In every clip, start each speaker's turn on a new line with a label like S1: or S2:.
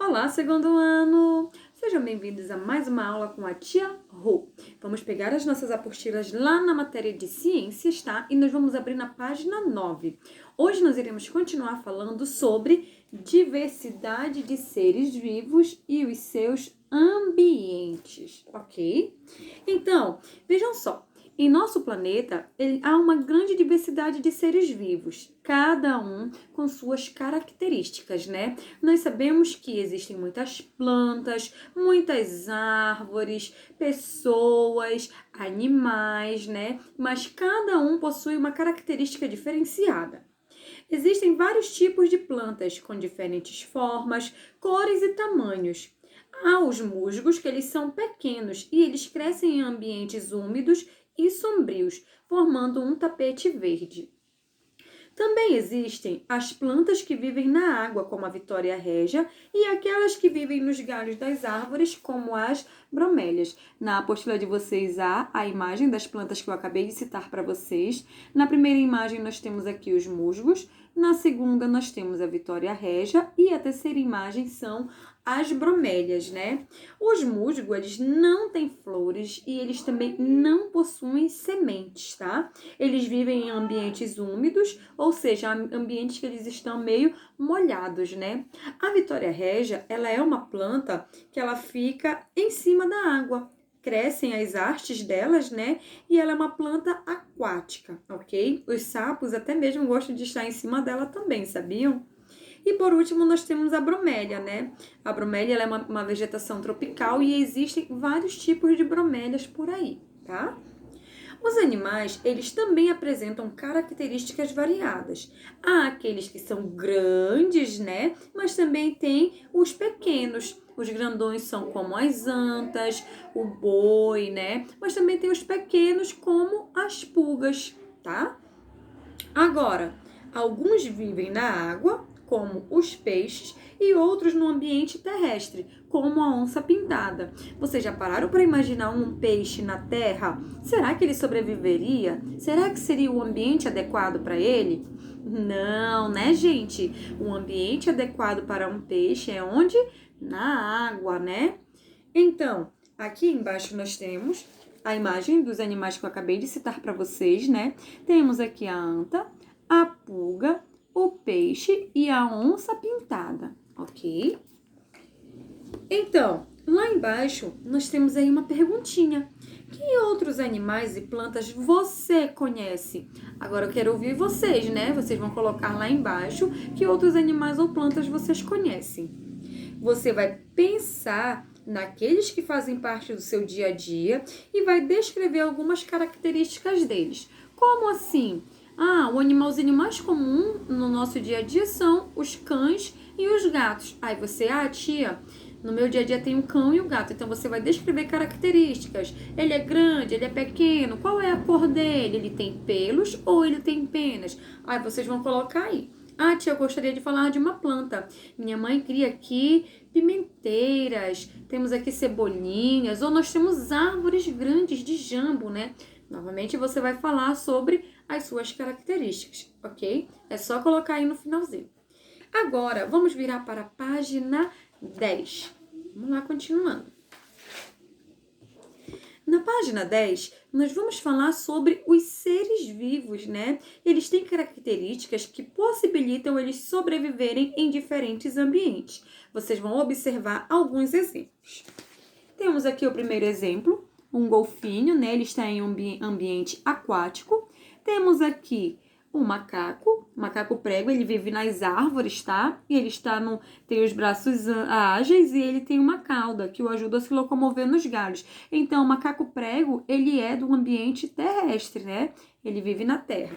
S1: Olá, segundo ano! Sejam bem-vindos a mais uma aula com a tia Rô. Vamos pegar as nossas apostilas lá na matéria de ciências, tá? E nós vamos abrir na página 9. Hoje nós iremos continuar falando sobre diversidade de seres vivos e os seus ambientes, ok? Então, vejam só. Em nosso planeta, há uma grande diversidade de seres vivos, cada um com suas características, né? Nós sabemos que existem muitas plantas, muitas árvores, pessoas, animais, né? Mas cada um possui uma característica diferenciada. Existem vários tipos de plantas com diferentes formas, cores e tamanhos. Há os musgos, que eles são pequenos e eles crescem em ambientes úmidos e sombrios, formando um tapete verde. Também existem as plantas que vivem na água, como a Vitória régia, e aquelas que vivem nos galhos das árvores, como as bromélias. Na apostila de vocês há a imagem das plantas que eu acabei de citar para vocês. Na primeira imagem nós temos aqui os musgos, na segunda nós temos a Vitória régia e a terceira imagem são as bromélias, né? Os musgos, eles não têm flores e eles também não possuem sementes, tá? Eles vivem em ambientes úmidos, ou seja, ambientes que eles estão meio molhados, né? A Vitória régia, ela é uma planta que ela fica em cima da água. Crescem as hastes delas, né? E ela é uma planta aquática, ok? Os sapos até mesmo gostam de estar em cima dela também, sabiam? E por último, nós temos a bromélia, né? A bromélia ela é uma vegetação tropical e existem vários tipos de bromélias por aí, tá? Os animais, eles também apresentam características variadas. Há aqueles que são grandes, né? Mas também tem os pequenos. Os grandões são como as antas, o boi, né? Mas também tem os pequenos como as pulgas, tá? Agora, alguns vivem na água, como os peixes, e outros no ambiente terrestre, como a onça-pintada. Vocês já pararam para imaginar um peixe na terra? Será que ele sobreviveria? Será que seria o ambiente adequado para ele? Não, né, gente? O ambiente adequado para um peixe é onde? Na água, né? Então, aqui embaixo nós temos a imagem dos animais que eu acabei de citar para vocês, né? Temos aqui a anta, a pulga, o peixe e a onça pintada, ok? Então, lá embaixo, nós temos aí uma perguntinha. Que outros animais e plantas você conhece? Agora eu quero ouvir vocês, né? Vocês vão colocar lá embaixo que outros animais ou plantas vocês conhecem. Você vai pensar naqueles que fazem parte do seu dia a dia e vai descrever algumas características deles. Como assim? O animalzinho mais comum no nosso dia a dia são os cães e os gatos. Aí você, tia, no meu dia a dia tem um cão e o gato. Então você vai descrever características. Ele é grande, ele é pequeno, qual é a cor dele? Ele tem pelos ou ele tem penas? Aí vocês vão colocar aí. Tia, eu gostaria de falar de uma planta. Minha mãe cria aqui pimenteiras, temos aqui cebolinhas, ou nós temos árvores grandes de jambo, né? Novamente você vai falar sobre as suas características, ok? É só colocar aí no finalzinho. Agora, vamos virar para a página 10. Vamos lá, continuando. Na página 10, nós vamos falar sobre os seres vivos, né? Eles têm características que possibilitam eles sobreviverem em diferentes ambientes. Vocês vão observar alguns exemplos. Temos aqui o primeiro exemplo, um golfinho, né? Ele está em um ambiente aquático. Temos aqui o macaco prego, ele vive nas árvores, tá? E ele tem os braços ágeis e ele tem uma cauda que o ajuda a se locomover nos galhos. Então, o macaco prego, ele é do ambiente terrestre, né? Ele vive na terra.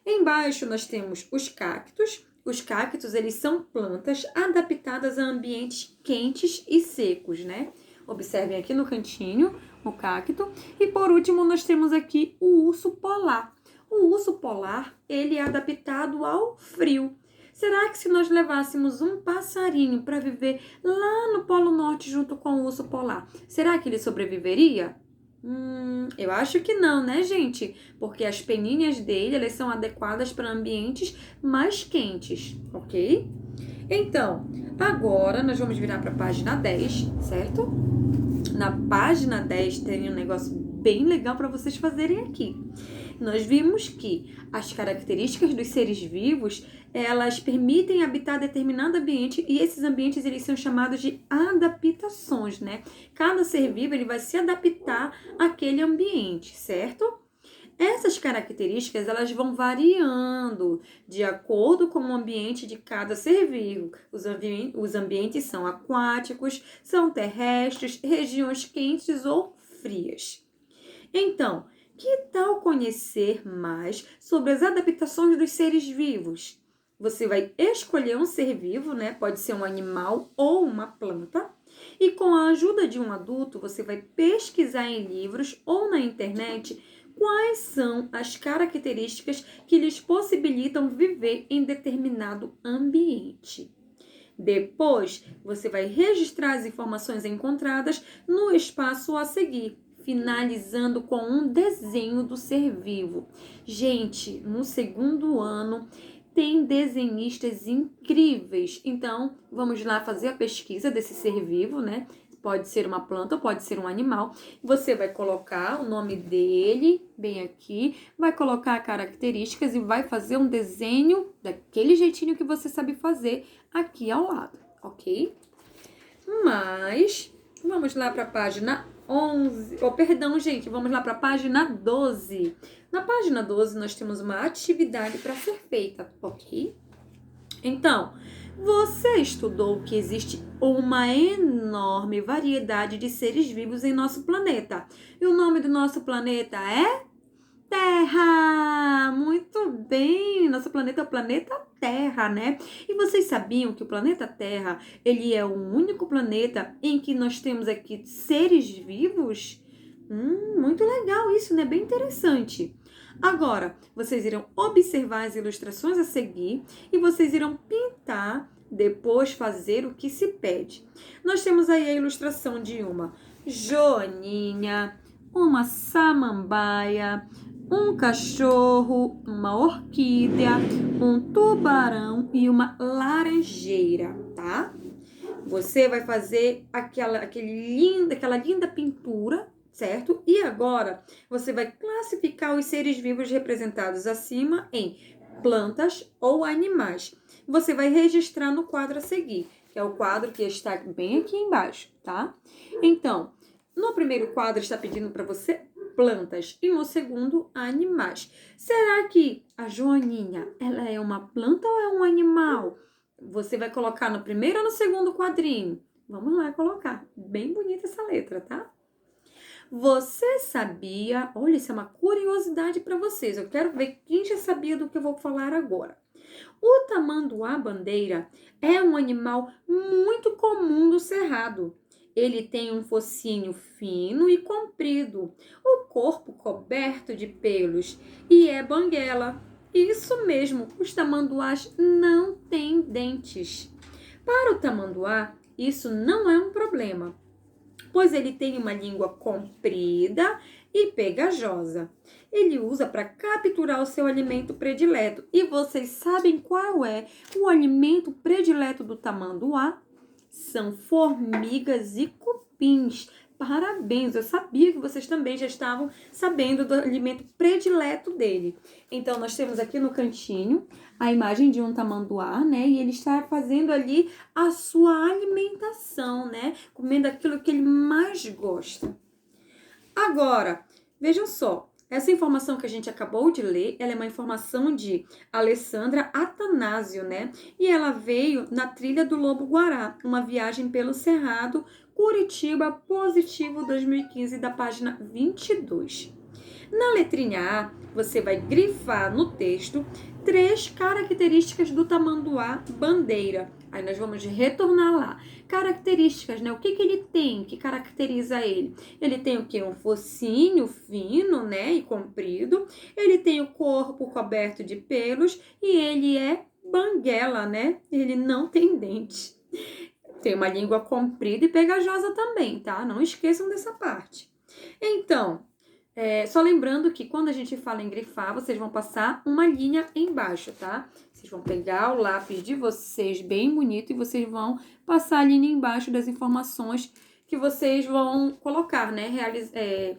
S1: Embaixo nós temos os cactos. Os cactos, eles são plantas adaptadas a ambientes quentes e secos, né? Observem aqui no cantinho o cacto. E por último, nós temos aqui o urso polar. O urso polar, ele é adaptado ao frio. Será que se nós levássemos um passarinho para viver lá no Polo Norte junto com o urso polar, será que ele sobreviveria? Eu acho que não, né, gente? Porque as peninhas dele, elas são adequadas para ambientes mais quentes, ok? Então, agora nós vamos virar para a página 10, certo? Na página 10 tem um negócio bem legal para vocês fazerem aqui. Nós vimos que as características dos seres vivos, elas permitem habitar determinado ambiente e esses ambientes eles são chamados de adaptações, né? Cada ser vivo ele vai se adaptar àquele ambiente, certo? Essas características elas vão variando de acordo com o ambiente de cada ser vivo. Os ambientes são aquáticos, são terrestres, regiões quentes ou frias. Então, que tal conhecer mais sobre as adaptações dos seres vivos? Você vai escolher um ser vivo, né? Pode ser um animal ou uma planta. E com a ajuda de um adulto, você vai pesquisar em livros ou na internet quais são as características que lhes possibilitam viver em determinado ambiente. Depois, você vai registrar as informações encontradas no espaço a seguir, finalizando com um desenho do ser vivo. Gente, no segundo ano tem desenhistas incríveis. Então, vamos lá fazer a pesquisa desse ser vivo, né? Pode ser uma planta ou pode ser um animal. Você vai colocar o nome dele bem aqui, vai colocar características e vai fazer um desenho daquele jeitinho que você sabe fazer aqui ao lado, ok? Mas, vamos lá para a página 11. Vamos lá para a página 12. Na página 12, nós temos uma atividade para ser feita, ok? Então, você estudou que existe uma enorme variedade de seres vivos em nosso planeta. E o nome do nosso planeta é Terra! Muito bem! Nosso planeta é o planeta Terra, né? E vocês sabiam que o planeta Terra, ele é o único planeta em que nós temos aqui seres vivos? Muito legal isso, né? Bem interessante. Agora, vocês irão observar as ilustrações a seguir e vocês irão pintar, depois fazer o que se pede. Nós temos aí a ilustração de uma joaninha, uma samambaia, um cachorro, uma orquídea, um tubarão e uma laranjeira, tá? Você vai fazer aquela linda pintura, certo? E agora você vai classificar os seres vivos representados acima em plantas ou animais. Você vai registrar no quadro a seguir, que é o quadro que está bem aqui embaixo, tá? Então, no primeiro quadro está pedindo para você plantas e no segundo animais. Será que a joaninha, ela é uma planta ou é um animal? Você vai colocar no primeiro ou no segundo quadrinho? Vamos lá colocar. Bem bonita essa letra, tá? Você sabia? Olha, isso é uma curiosidade para vocês. Eu quero ver quem já sabia do que eu vou falar agora. O tamanduá-bandeira é um animal muito comum do cerrado. Ele tem um focinho fino e comprido, o corpo coberto de pelos e é banguela. Isso mesmo, os tamanduás não têm dentes. Para o tamanduá, isso não é um problema, pois ele tem uma língua comprida e pegajosa. Ele usa para capturar o seu alimento predileto. E vocês sabem qual é o alimento predileto do tamanduá? São formigas e cupins. Parabéns, eu sabia que vocês também já estavam sabendo do alimento predileto dele. Então, nós temos aqui no cantinho a imagem de um tamanduá, né? E ele está fazendo ali a sua alimentação, né? Comendo aquilo que ele mais gosta. Agora, vejam só. Essa informação que a gente acabou de ler, ela é uma informação de Alessandra Atanásio, né? E ela veio na Trilha do Lobo-Guará, uma viagem pelo Cerrado, Curitiba, positivo 2015, da página 22. Na letrinha A, você vai grifar no texto 3 características do tamanduá bandeira. Aí nós vamos retornar lá. Características, né? O que ele tem que caracteriza ele? Ele tem o quê? Um focinho fino, né? E comprido. Ele tem o corpo coberto de pelos e ele é banguela, né? Ele não tem dente. Tem uma língua comprida e pegajosa também, tá? Não esqueçam dessa parte. Então, só lembrando que quando a gente fala em grifar, vocês vão passar uma linha embaixo, tá? Vocês vão pegar o lápis de vocês bem bonito e vocês vão passar a linha embaixo das informações que vocês vão colocar, né?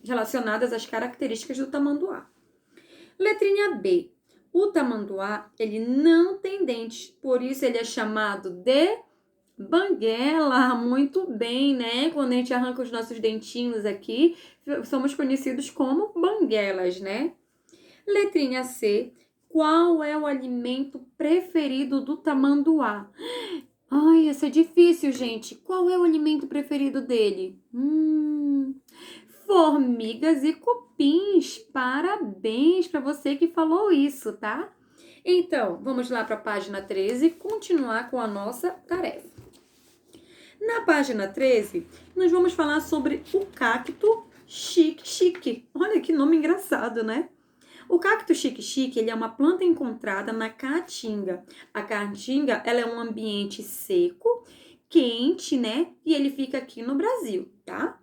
S1: Relacionadas às características do tamanduá. Letrinha B. O tamanduá, ele não tem dentes, por isso ele é chamado de banguela. Muito bem, né? Quando a gente arranca os nossos dentinhos aqui, somos conhecidos como banguelas, né? Letrinha C. Qual é o alimento preferido do tamanduá? Ai, essa é difícil, gente. Qual é o alimento preferido dele? Formigas e cupins. Parabéns para você que falou isso, tá? Então, vamos lá para a página 13 e continuar com a nossa tarefa. Na página 13, nós vamos falar sobre o cacto xique-xique. Olha que nome engraçado, né? O cacto xique-xique, ele é uma planta encontrada na caatinga. A caatinga, ela é um ambiente seco, quente, né? E ele fica aqui no Brasil, tá?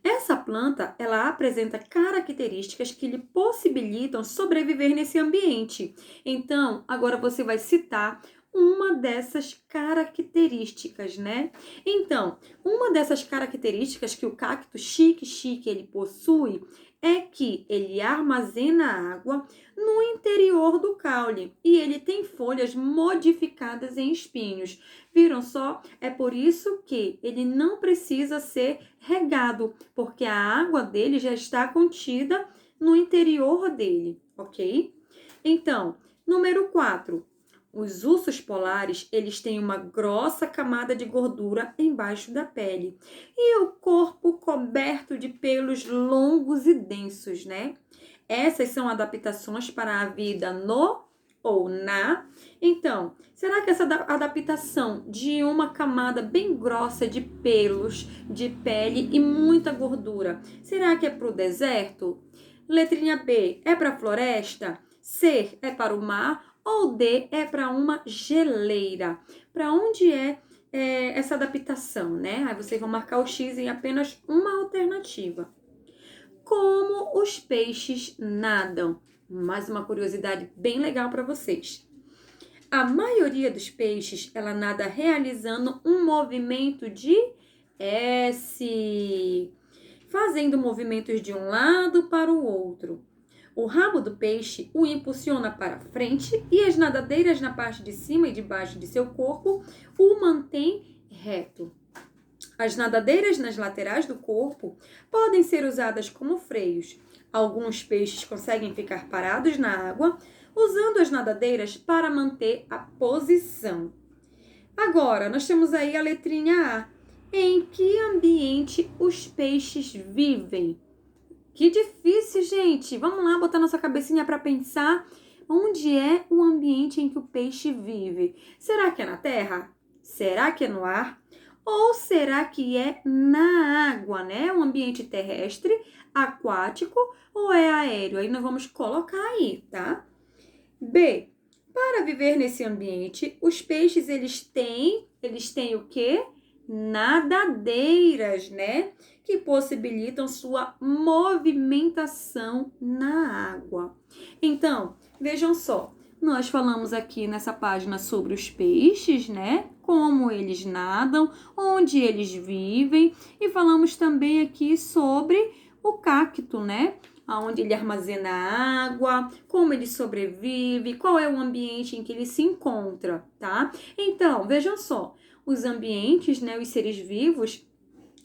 S1: Essa planta, ela apresenta características que lhe possibilitam sobreviver nesse ambiente. Então, agora você vai citar uma dessas características, né? Então, uma dessas características que o cacto xique-xique ele possui é que ele armazena água no interior do caule e ele tem folhas modificadas em espinhos. Viram só? É por isso que ele não precisa ser regado, porque a água dele já está contida no interior dele, ok? Então, número 4. Os ursos polares, eles têm uma grossa camada de gordura embaixo da pele e o corpo coberto de pelos longos e densos, né? Essas são adaptações para a vida no ou na. Então, será que essa adaptação de uma camada bem grossa de pelos, de pele e muita gordura, será que é para o deserto? Letrinha B, é para a floresta? C, é para o mar? Ou D, é para uma geleira? Para onde é essa adaptação, né? Aí vocês vão marcar o X em apenas uma alternativa. Como os peixes nadam? Mais uma curiosidade bem legal para vocês. A maioria dos peixes, ela nada realizando um movimento de S, fazendo movimentos de um lado para o outro. O rabo do peixe o impulsiona para frente e as nadadeiras na parte de cima e de baixo de seu corpo o mantêm reto. As nadadeiras nas laterais do corpo podem ser usadas como freios. Alguns peixes conseguem ficar parados na água usando as nadadeiras para manter a posição. Agora, nós temos aí a letrinha A. Em que ambiente os peixes vivem? Que difícil, gente! Vamos lá botar nossa cabecinha para pensar onde é o ambiente em que o peixe vive. Será que é na terra? Será que é no ar? Ou será que é na água, né? Um ambiente terrestre, aquático ou é aéreo? Aí nós vamos colocar aí, tá? B. Para viver nesse ambiente, os peixes, eles têm o quê? Nadadeiras, né? Que possibilitam sua movimentação na água. Então, vejam só, nós falamos aqui nessa página sobre os peixes, né? Como eles nadam, onde eles vivem e falamos também aqui sobre o cacto, né? Onde ele armazena água, como ele sobrevive, qual é o ambiente em que ele se encontra, tá? Então, vejam só, os ambientes, né, os seres vivos,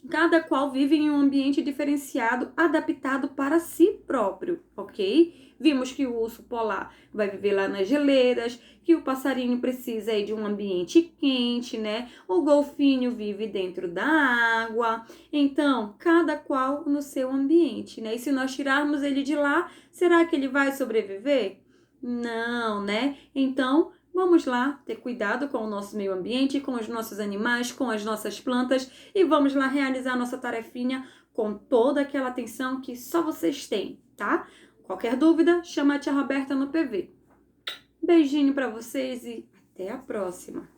S1: cada qual vive em um ambiente diferenciado, adaptado para si próprio, ok? Vimos que o urso polar vai viver lá nas geleiras, que o passarinho precisa aí de um ambiente quente, né? O golfinho vive dentro da água. Então, cada qual no seu ambiente, né? E se nós tirarmos ele de lá, será que ele vai sobreviver? Não, né? Então, vamos lá ter cuidado com o nosso meio ambiente, com os nossos animais, com as nossas plantas e vamos lá realizar a nossa tarefinha com toda aquela atenção que só vocês têm, tá? Qualquer dúvida, chama a tia Roberta no PV. Beijinho para vocês e até a próxima!